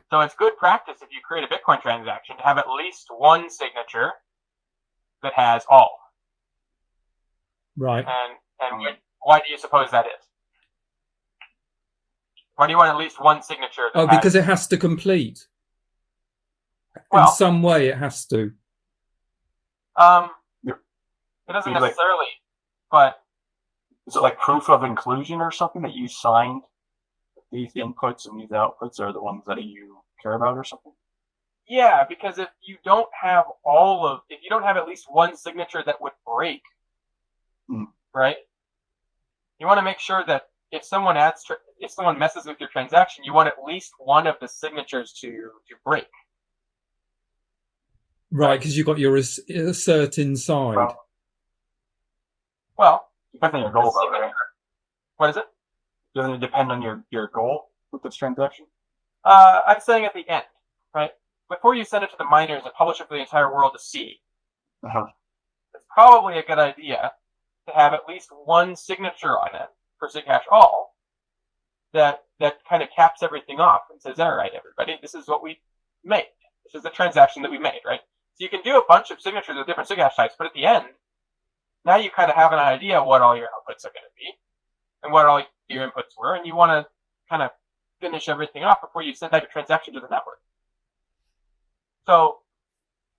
So it's good practice if you create a Bitcoin transaction to have at least one signature that has all. Right. And why do you suppose that is? Why do you want at least one signature that Because it has to complete. In well, some way, it has to. it doesn't necessarily, but is it like proof of inclusion or something that you signed? These inputs and these outputs are the ones that you care about or something? yeah, because if you don't have at least one signature that would break, right? You want to make sure that if someone messes with your transaction, you want at least one of the signatures to break. Right, because you've got your assert inside. Well, depends on your goal, though, right? What is it? Doesn't it depend on your goal with this transaction? I'm saying at the end, right? Before you send it to the miners and publish it for the entire world to see, it's probably a good idea to have at least one signature on it for SigHash All that kind of caps everything off and says, all right, everybody, this is what we made. This is the transaction that we made, right? So you can do a bunch of signatures with different SigHash types, but at the end, now you kind of have an idea what all your outputs are going to be and what all your inputs were, and you want to kind of finish everything off before you send out your transaction to the network. So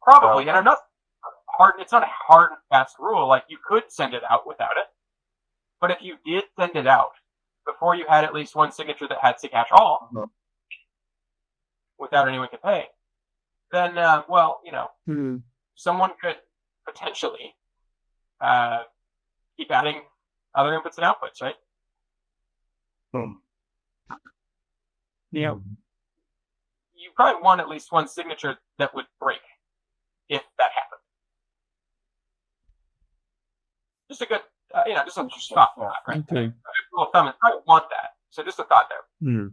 probably, and it's not a hard and fast rule, like you could send it out without it, but if you did send it out before you had at least one signature that had SigHash All, without AnyoneCanPay, then, someone could potentially keep adding other inputs and outputs, right? Yeah. You probably want at least one signature that would break if that happened. Just a good, just a thought, right? Okay. Rule of thumb is probably want that. So just a thought there.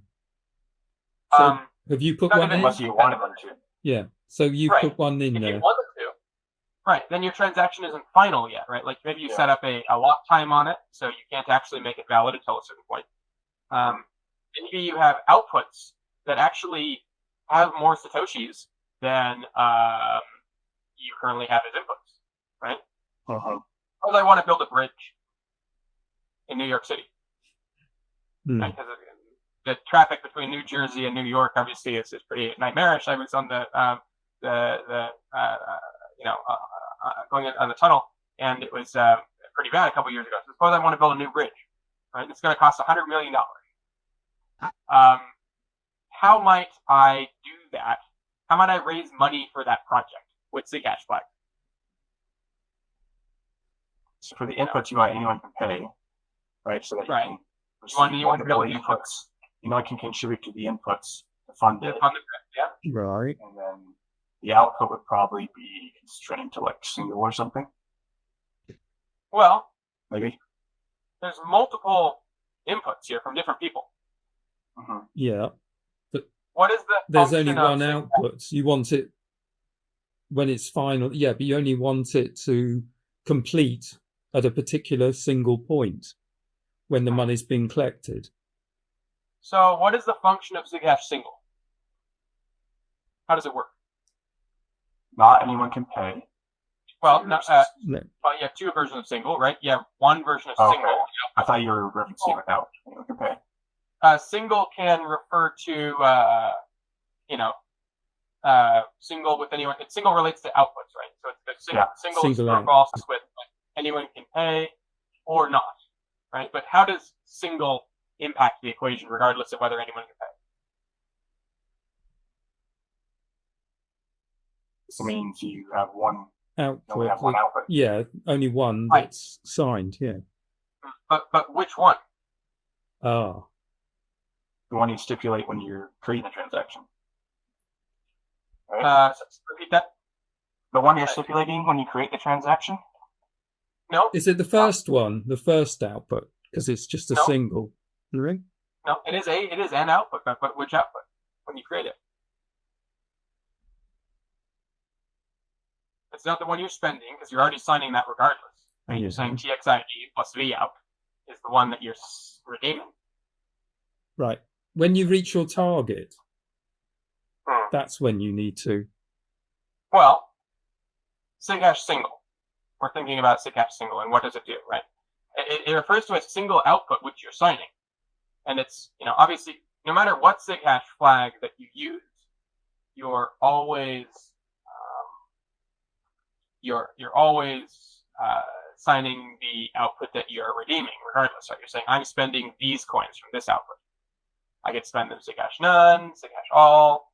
So have you put one in? Unless you wanted them to. Yeah. So you put one in there. If you wanted to, right, then your transaction isn't final yet, right? Like maybe you set up a lock time on it, so you can't actually make it valid until a certain point. Maybe you have outputs that actually have more Satoshis than you currently have as inputs, right? Suppose I want to build a bridge in New York City, right? Because the traffic between New Jersey and New York obviously is pretty nightmarish. I was on going on the tunnel, and it was pretty bad a couple years ago. So suppose I want to build a new bridge, right? It's going to cost $100 million. How might I do that? How might I raise money for that project with SigHash flag? So for the inputs, you want AnyoneCanPay, right? So that you want to build inputs. Anyone can contribute to the inputs to fund it. Yeah. Right. And then the output would probably be constrained to like single or something. Well, maybe there's multiple inputs here from different people. Yeah, but what is there's only one output. You want it when it's final. Yeah, but you only want it to complete at a particular single point when the money's been collected. So what is the function of SigHash Single? How does it work? Not AnyoneCanPay. Well, you have two versions of Single, right? You have one version of Single. I thought you were referencing without AnyoneCanPay. Single can refer to, single with anyone. Single relates to outputs, right? So it's single is involved with AnyoneCanPay or not, right? But how does single impact the equation regardless of whether anyone can pay? This means you have one output. Have one output. Yeah, only one that's signed. Yeah. But which one? The one you stipulate when you're creating a transaction. Right? Repeat that. The one you're stipulating when you create the transaction? No. Is it the first one, the first output? Because it's just a single. Right? No, it is an output, but which output when you create it? It's not the one you're spending because you're already signing that regardless. Right? You're saying TXID plus VOUT is the one that you're redeeming. Right. When you reach your target, That's when you need to. Well, SigHash Single. We're thinking about SigHash Single, and what does it do, right? It refers to a single output which you're signing. And it's, obviously, no matter what SigHash flag that you use, you're always signing the output that you're redeeming, regardless. Right? You're saying, I'm spending these coins from this output. I get to spend them SigHash None, SigHash All,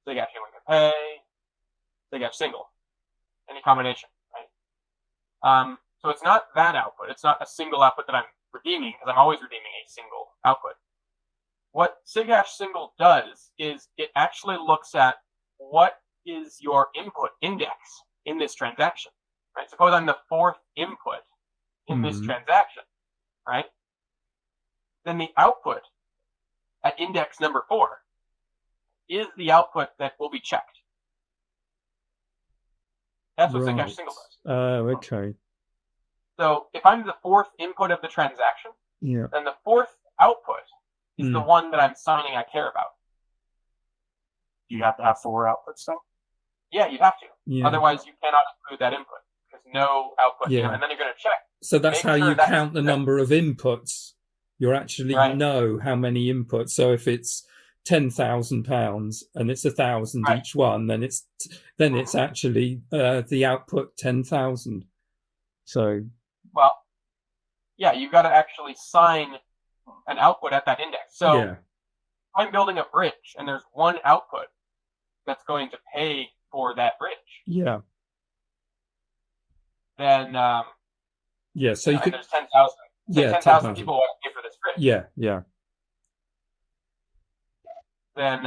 SigHash AnyoneCanPay, SigHash Single, any combination, right? So it's not that output. It's not a single output that I'm redeeming, because I'm always redeeming a single output. What SigHash Single does is it actually looks at what is your input index in this transaction, right? Suppose I'm the fourth input in this transaction, right? Then the output at index number 4 is the output that will be checked. That's what SigHash Single does. Oh, okay. So if I'm the fourth input of the transaction, then the fourth output is the one that I'm signing I care about. Do you have to have 4 outputs then? Yeah, you have to. Yeah. Otherwise, you cannot include that input. There's no output. Yeah. And then you're going to check. So that's how you count the number of inputs. You actually know how many inputs. So if it's £10,000 and it's 1,000 each one, then it's actually the output 10,000. So. Well, yeah, you've got to actually sign an output at that index. So if I'm building a bridge and there's one output that's going to pay for that bridge. Yeah. Then so you could. There's 10,000. Yeah, 10,000 people want to pay for this bridge. Yeah. Then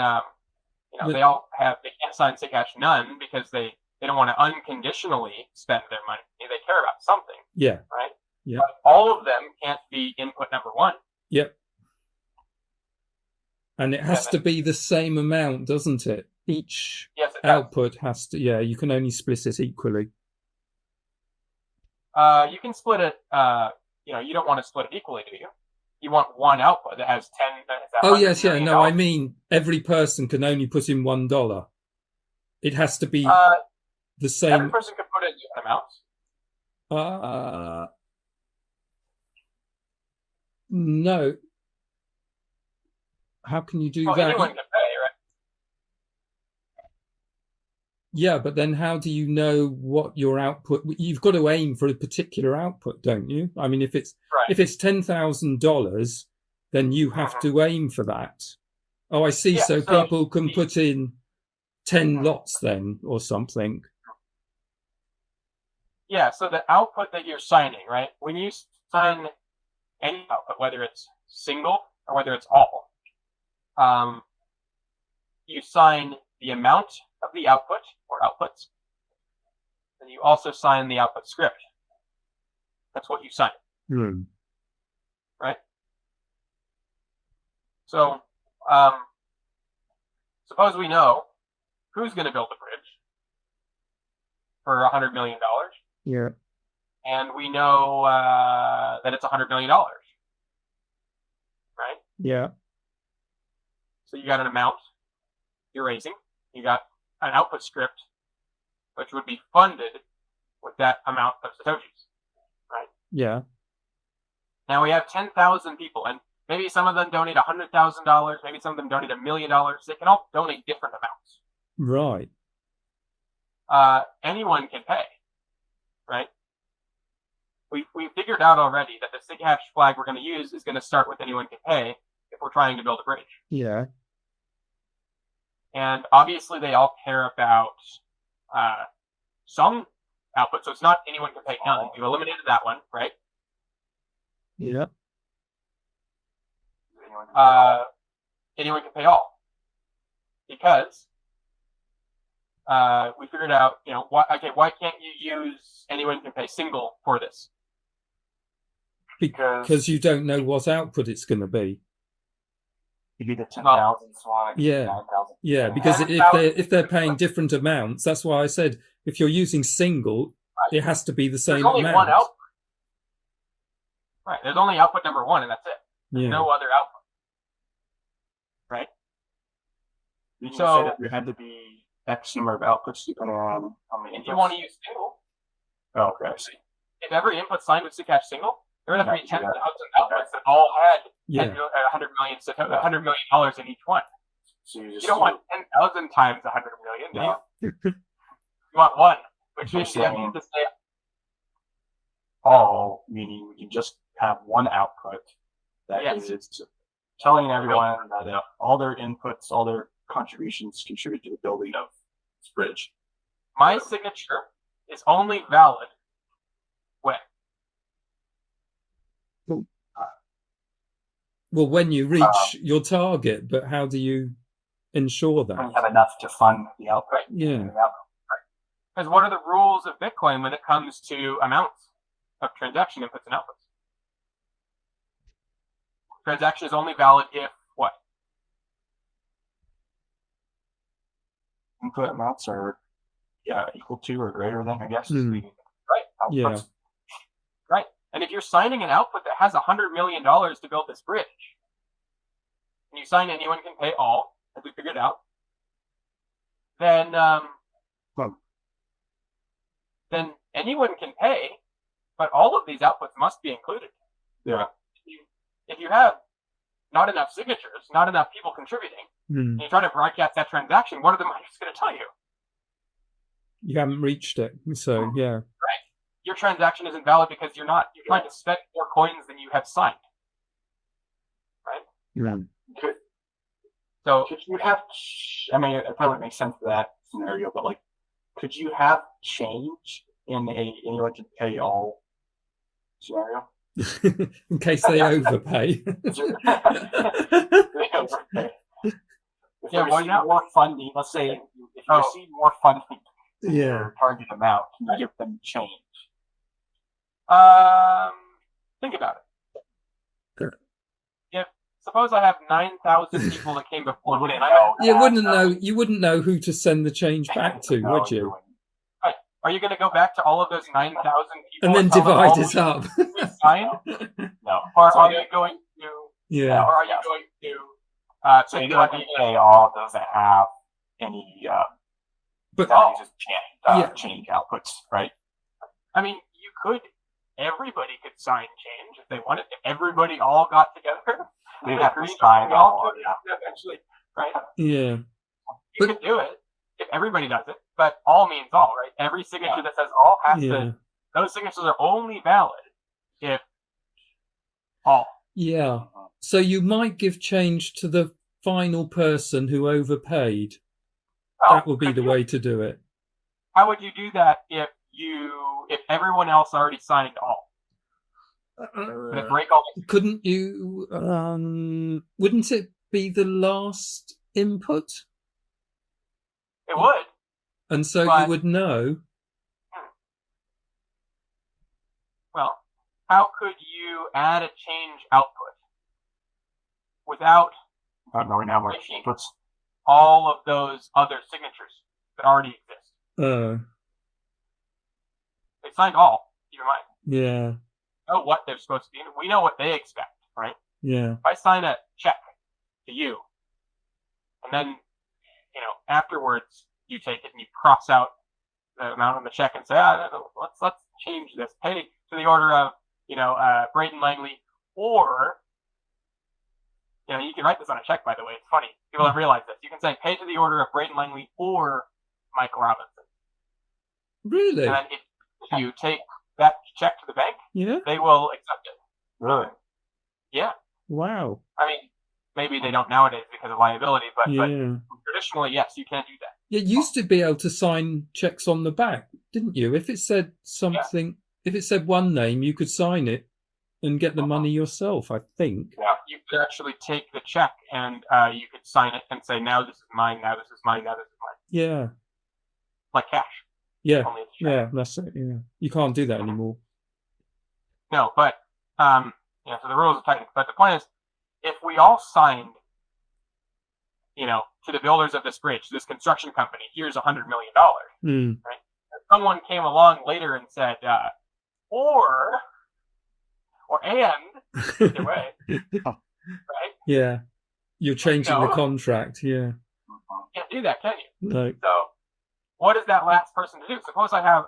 they can't sign SigHash None because they don't want to unconditionally spend their money. They care about something. Yeah. Right? Yeah. But all of them can't be input number 1. Yep. And it has to be the same amount, doesn't it? Each output has to, you can only split it equally. You can split it, you don't want to split it equally, do you? You want one output that has 10. Oh, yes, yeah. No, I mean, every person can only put in $1. It has to be the same. Every person can put in different amounts. No. How can you do that? Anyone can pay, right? Yeah, but then how do you know what your output? You've got to aim for a particular output, don't you? I mean, if it's $10,000, then you have to aim for that. Oh, I see. So people can put in 10 lots then, or something. Yeah. So the output that you're signing, right? When you sign any output, whether it's single or whether it's all, you sign the amount of the output or outputs, and you also sign the output script. That's what you sign. Right? So, suppose we know who's going to build the bridge for $100 million. Yeah. And we know that it's $100 million. Right? Yeah. So you got an amount you're raising. You got an output script, which would be funded with that amount of Satoshis. Right? Yeah. Now we have 10,000 people, and maybe some of them donate $100,000, maybe some of them donate $1 million. They can all donate different amounts. Right. Anyone can pay. Right? We figured out already that the SigHash flag we're going to use is going to start with anyone can pay if we're trying to build a bridge. Yeah. And obviously they all care about some output, so it's not anyone can pay none. We've eliminated that one, right? Yeah. Anyone can pay all. Because we figured out, why can't you use anyone can pay single for this? Because you don't know what output it's going to be. It'd be the 10,000 swan. Yeah. 9,000. Yeah, because if they're paying different amounts, that's why I said if you're using single, it has to be the same amount. There's only one output. Right. There's only output number 1, and that's it. There's no other output. Right? Did you So- say that there had to be X number of outputs depending on how many If you inputs? want to use single, Oh, okay, I see. if every input signed with SigHash single, there would have to be Yeah, 10,000 yeah. outputs that all had Yeah. $100 million in each one. So you You just don't want 10,000 times 100 million. do No. You You want one, which You're means you have saying- to say, all, meaning we can just have one output that Yes. is telling everyone that all their inputs, all their contributions contribute to the building of this bridge. my signature is only valid when. Well, when you reach your target, but how do you ensure When you that? have enough to fund the output. Yeah. Because what are the rules of Bitcoin when it comes to amounts of transaction inputs and outputs? Transaction is only valid if what? Input amounts are equal to or greater than, I guess. Hmm. the Right. Yeah. outputs. Right. And if you're signing an output that has $100 million to build this bridge, and you sign AnyoneCanPay all, as we figured out, then then anyone can pay, but all of these outputs must be included. Yeah. If you have not enough signatures, not enough people contributing, Hmm. and you try to broadcast that transaction, what are the miners going to tell you? You haven't reached it. So, yeah. Your transaction isn't valid because you're trying to spend more coins than you have signed. Yeah. So Could you have, I mean, it probably makes sense for that scenario, but like, could you have change in anyone can pay all scenario? In case they overpay. If Yeah, you why receive not? more funding, let's say if you Oh. receive more funding than Yeah. your target amount, can you give them change? think about it. Sure. If suppose I have 9,000 people that came before me, and You wouldn't know who to send the change back to, No, would you? wouldn't. are you going to go back to all of those 9,000 people And then tell them divide all it up. we signed? No. Or are you going to? Yeah. Or are you going to? So anyone can pay all doesn't have any But that uses Yeah. change outputs, right? I mean, you could. Everybody could sign change if they wanted. If everybody all got together, They'd and have to agreed sign to all all, to it, yeah. eventually, right? yeah. You But- could do it if everybody does it, but all means all, right? Every signature that says all has Yeah. to. Those signatures are only valid if all. Yeah. So you might give change to the final person who overpaid. That would be the way to do it. How would you do that if everyone else already signed all? Would it break all? Couldn't you? Wouldn't it be the last input? It would. And so you But- would know. Well, how could you add a change output without Not knowing how much inputs. all of those other signatures that already exist? They signed all. Keep in mind. Yeah. Know what they're supposed to be. We know what they expect, right? Yeah. If I sign a check to you, and then afterwards you take it and you cross out the amount on the check and say, let's change this. Pay to the order of Braden Langley, or you can write this on a check. By the way, it's funny. People don't realize this. You can say pay to the order of Braden Langley or Michael Robinson, Really? and then if you take that check to the bank, Yeah. they will accept it. Really? Yeah. Wow. I mean, maybe they don't nowadays because of liability, but Yeah. traditionally, yes, you can do that. You used to be able to sign checks on the back, didn't you? If it said something, if it said one name, you could sign it and get the money yourself, I think. Yeah, you could actually take the check and you could sign it and say, now this is mine, now this is mine, now this is mine. Yeah. Like cash. Yeah. Only it's check. Yeah, that's it. Yeah. You can't do that anymore. No, but, so the rules are tight. But the point is, if we all signed, to the builders of this bridge, this construction company, here's $100 million. Mm. If someone came along later and said, either way, right? Yeah. You're changing the No. contract. Yeah. can't do that, can you? No. So, what is that last person to do? Suppose I have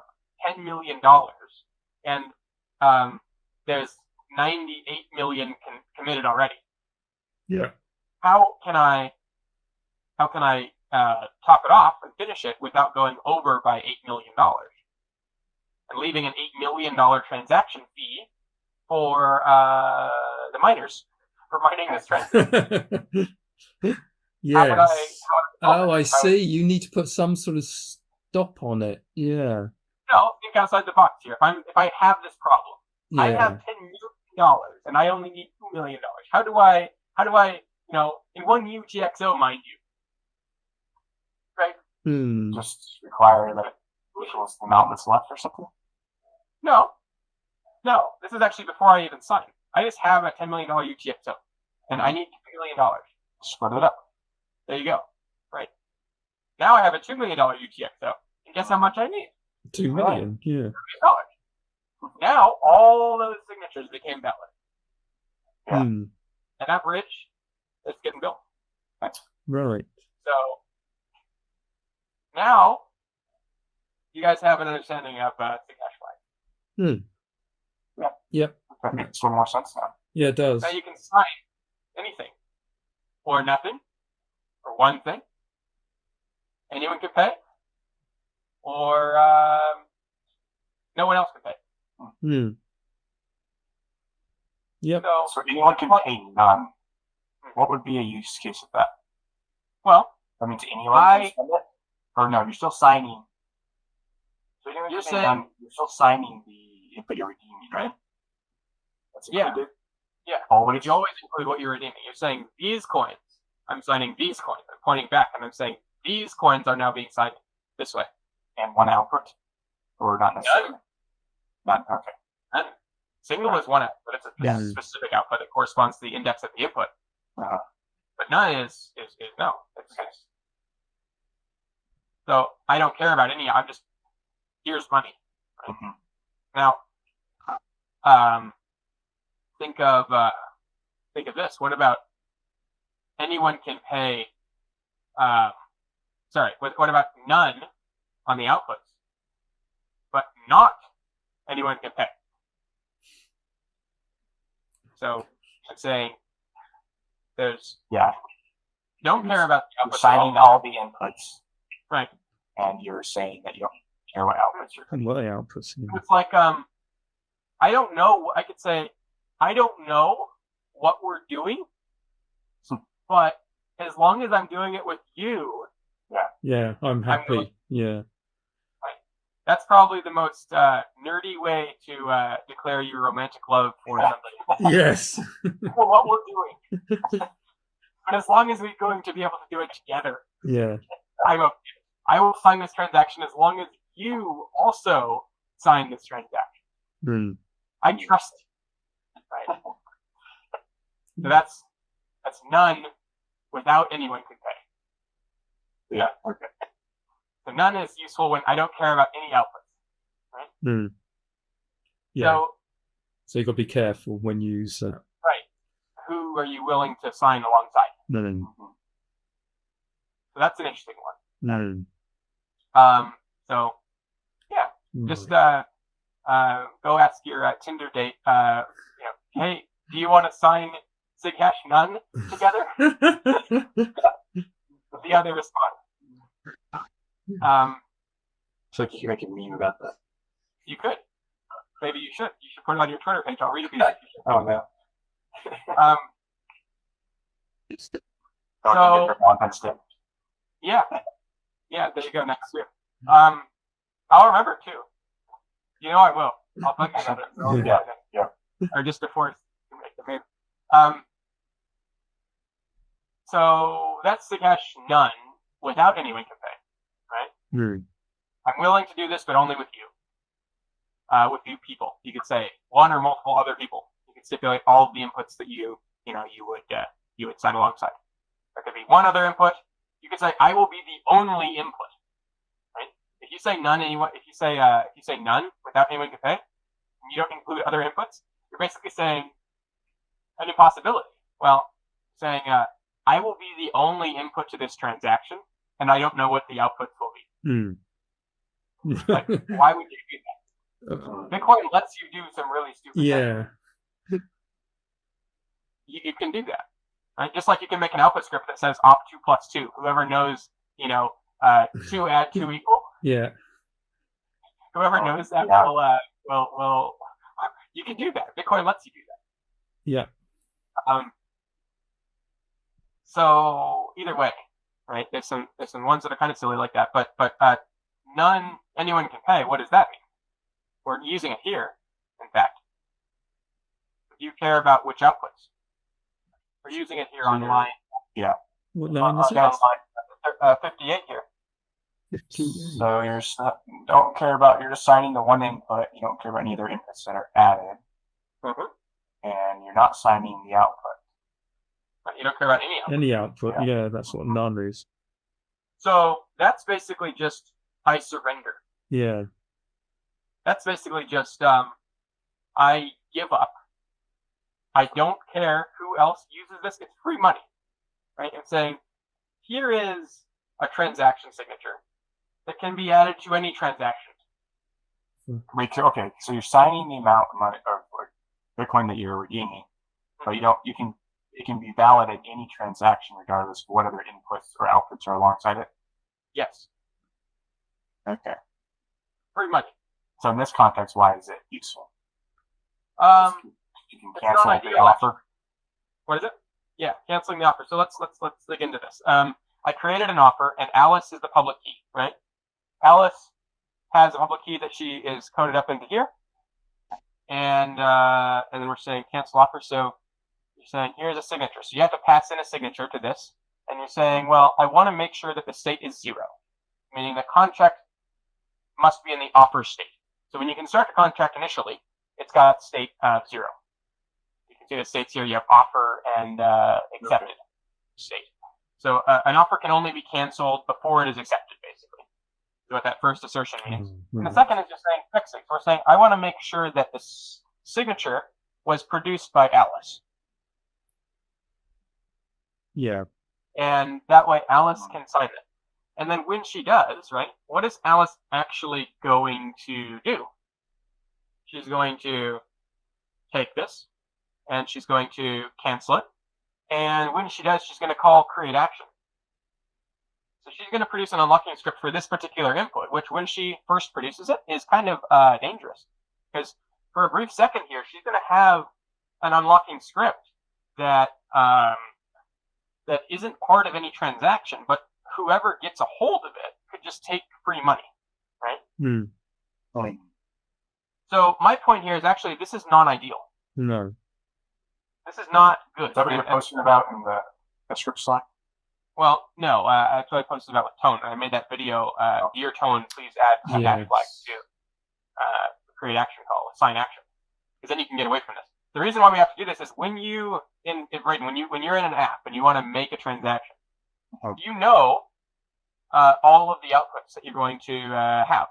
$10 million and there's 98 million committed already. Yeah. How can I top it off and finish it without going over by $8 million and leaving an $8 million transaction fee for the miners for mining this transaction? Yes. I see. You need to put some sort of stop on it. Yeah. No, think outside the box here. If I have this problem, Yeah. I have $10 million and I only need $2 million. How do I in one UTXO, mind you, right? Just require that it equals the amount that's left or something? No. This is actually before I even sign. I just have a $10 million UTXO and I need $2 million. Split it up. There you go. Right. Now I have a $2 million UTXO. And guess how much I need? $2 million. Yeah. $2 million. Now all those signatures became valid. Yeah. And that bridge is getting built. Right. So now you guys have an understanding of SigHash Flag. Yeah. Yep. That makes a little more sense now. Yeah, it does. Now you can sign anything or nothing or one thing. Anyone can pay, or no one else can pay. Yep. So anyone can pay none. What would be a use case of that? Well, that means anyone can spend it? Or no, you're still signing. So you're saying none, you're still signing the input you're redeeming, right? That's included? Yeah. Always. You always include what you're redeeming. You're saying these coins. I'm signing these coins. I'm pointing back and I'm saying these coins are now being signed this way. And one output? Or not necessarily? None. Okay. None. Single is one output, but it's a specific output that corresponds to the index of the input. But none is no. It's so I don't care about any. I'm just here's money. Right? Now, think of this. What about anyone can pay? What about none on the outputs, but not anyone can pay? So I'm saying there's don't care about the outputs. You're signing all the inputs, right? And you're saying that you don't care what outputs you're. And what outputs? Yeah. It's like I don't know. I could say I don't know what we're doing, but as long as I'm doing it with you, yeah, I'm happy. Yeah. That's probably the most nerdy way to declare your romantic love for somebody. Yes. For what we're doing. But as long as we're going to be able to do it together, I'm okay. I will sign this transaction as long as you also sign this transaction. I trust you. Right? So that's none without anyone can pay. Yeah. Okay. So none is useful when I don't care about any outputs. Right? Yeah. So you got to be careful when you use that. Right. Who are you willing to sign alongside? No. So that's an interesting one. No. So yeah, just go ask your Tinder date. Hey, do you want to sign SigHash None together? The other respond. So you can make a meme about that. You could. Maybe you should. You should put it on your Twitter page. I'll retweet it. Oh no. Yeah. There you go. Next year. I'll remember it too. You know I will. I'll bug you about it. Yeah. Or just before you make the meme. So that's SigHash None without anyone can pay, right? I'm willing to do this, but only with you. With you people. You could say one or multiple other people. You could stipulate all of the inputs that you would sign alongside. There could be one other input. You could say I will be the only input. Right? If you say none, if you say none without anyone can pay, and you don't include other inputs, you're basically saying an impossibility. Well, saying I will be the only input to this transaction and I don't know what the outputs will be. Like, why would you do that? Bitcoin lets you do some really stupid things. You can do that, right? Just like you can make an output script that says op2 plus 2. Whoever knows, 2 add 2 equal. Yeah. Whoever knows that will. You can do that. Bitcoin lets you do that. Yeah. So either way, right? There's some ones that are kind of silly like that, but none anyone can pay. What does that mean? We're using it here, in fact. Do you care about which outputs? We're using it here on line. Yeah. What line is it? On line 58 here. 58. So you're don't care about, you're just signing the one input. You don't care about any other inputs that are added. And you're not signing the output. You don't care about any output. Yeah, that's what none is. So that's basically just I surrender. Yeah. That's basically just I give up. I don't care who else uses this. It's free money, right? It's saying here is a transaction signature that can be added to any transaction. Wait, okay, so you're signing the amount of money or Bitcoin that you're redeeming, but it can be valid at any transaction regardless of what other inputs or outputs are alongside it? Yes. Okay. Free money. So in this context, why is it useful? You can cancel the offer. What is it? Yeah, canceling the offer. So let's dig into this. I created an offer, and Alice is the public key, right? Alice has a public key that she is coded up into here, and then we're saying cancel offer. So you're saying here's a signature. So you have to pass in a signature to this, and you're saying, well, I want to make sure that the state is 0, meaning the contract must be in the offer state. So when you can start the contract initially, it's got state 0. You can see the states here. You have offer and accepted state. So an offer can only be canceled before it is accepted, basically. Is what that first assertion means. And the second is just saying fixing. So we're saying I want to make sure that the signature was produced by Alice. Yeah. And that way Alice can sign it. And then when she does, right, what is Alice actually going to do? She's going to take this, and she's going to cancel it. And when she does, she's going to call create action. So she's going to produce an unlocking script for this particular input, which when she first produces it is kind of dangerous. Because for a brief second here, she's going to have an unlocking script that that isn't part of any transaction, but whoever gets a hold of it could just take free money, right? So my point here is actually this is non-ideal. No. This is not good. Is that what you're posting about in the script Slack? Well, no. I actually posted about with Tone. I made that video. Dear Tone, please add some hash flags to create action call, assign action, because then you can get away from this. The reason why we have to do this is when you're in an app and you want to make a transaction, you know all of the outputs that you're going to have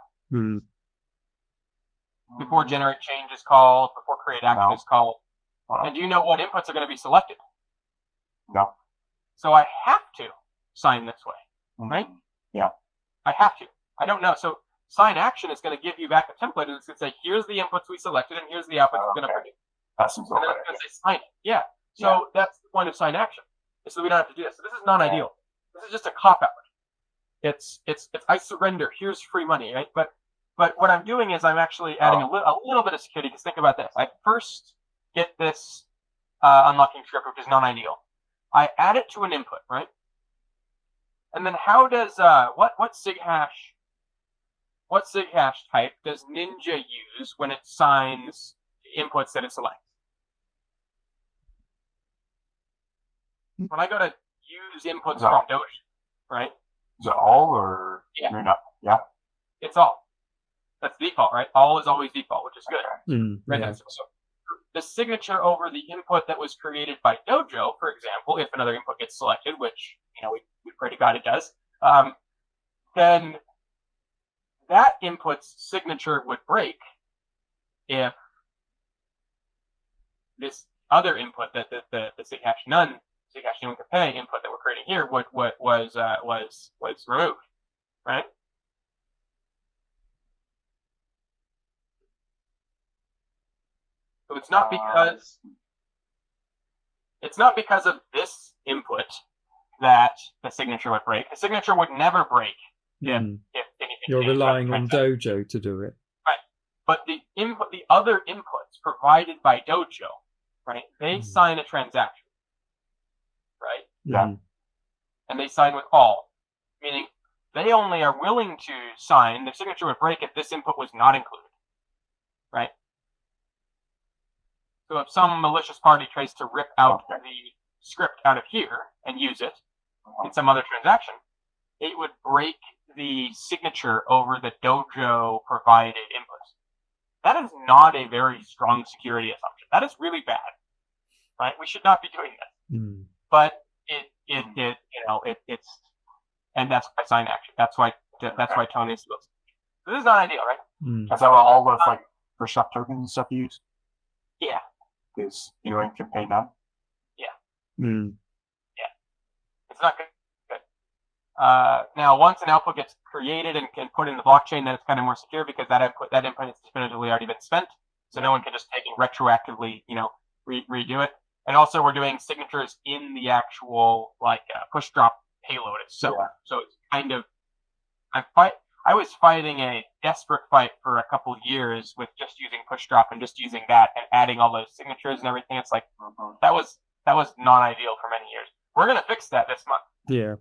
before generate change is called, before create action is called, and you know what inputs are going to be selected. No. So I have to sign this way, right? Yeah. I have to. I don't know. So sign action is going to give you back a template, and it's going to say, here's the inputs we selected, and here's the outputs we're going to produce. That seems and then it's going to say sign it. Yeah. So that's the point of sign action, so we don't have to do this. So this is non-ideal. This is just a cop-out. It's I surrender. Here's free money, right? But what I'm doing is I'm actually adding a little bit of security. Because think about this. I first get this unlocking script, which is non-ideal. I add it to an input, right? And then how does what SigHash type does Ninja use when it signs inputs that it selects? When I go to use inputs from Doge, right? Is it all or not? Yeah. It's all. That's default, right? All is always default, which is good. Right. Yeah. So the signature over the input that was created by Dojo, for example, if another input gets selected, which we pray to God it does, then that input's signature would break if this other input, that the SigHash None SigHash AnyoneCanPay input that we're creating here was removed, right? So it's not because of this input that the signature would break. The signature would never break if anything. You're relying on Dojo to do it. Right. But the other inputs provided by Dojo, right? They sign a transaction, right? Yeah. And they sign with all, meaning they only are willing to sign. The signature would break if this input was not included, right? So if some malicious party tries to rip out the script out of here and use it in some other transaction, it would break the signature over the Dojo provided inputs. That is not a very strong security assumption. That is really bad, right? We should not be doing that. But it's and that's why sign action. That's why Tone is supposed to. This is not ideal, right? Is that what all those like for shop tokens and stuff you use? Yeah. Is AnyoneCanPay None? Yeah. Yeah. It's not good. Now, once an output gets created and can put in the blockchain, then it's kind of more secure because that input has definitively already been spent, so no one can just take it retroactively, redo it. And also, we're doing signatures in the actual push drop payload itself. Yeah. So it's kind of I was fighting a desperate fight for a couple years with just using push drop and just using that and adding all those signatures and everything. It's like that was not ideal for many years. We're gonna fix that this month. Yeah.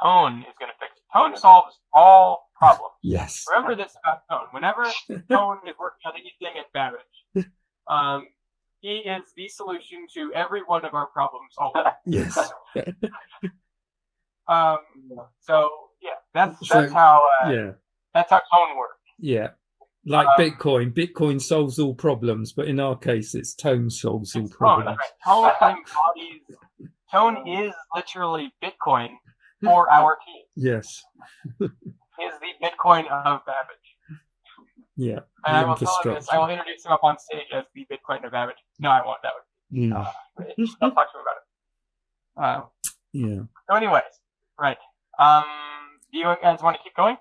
Tone is gonna fix it. Tone solves all problems. Yes. Remember this about Tone. Whenever Tone is working on anything at Babbage, he is the solution to every one of our problems. Yes. So yeah, that's how Tone works. Yeah. Like Bitcoin solves all problems, but in our case, it's Tone solves all problems. Tone is literally Bitcoin for our team. Yes. Is the Bitcoin of Babbage. Yeah. And I will tell him this. I will introduce him up on stage as the Bitcoin of Babbage. No, I won't. That would. I'll talk to him about it. Yeah. So, anyways, right. Do you guys want to keep going?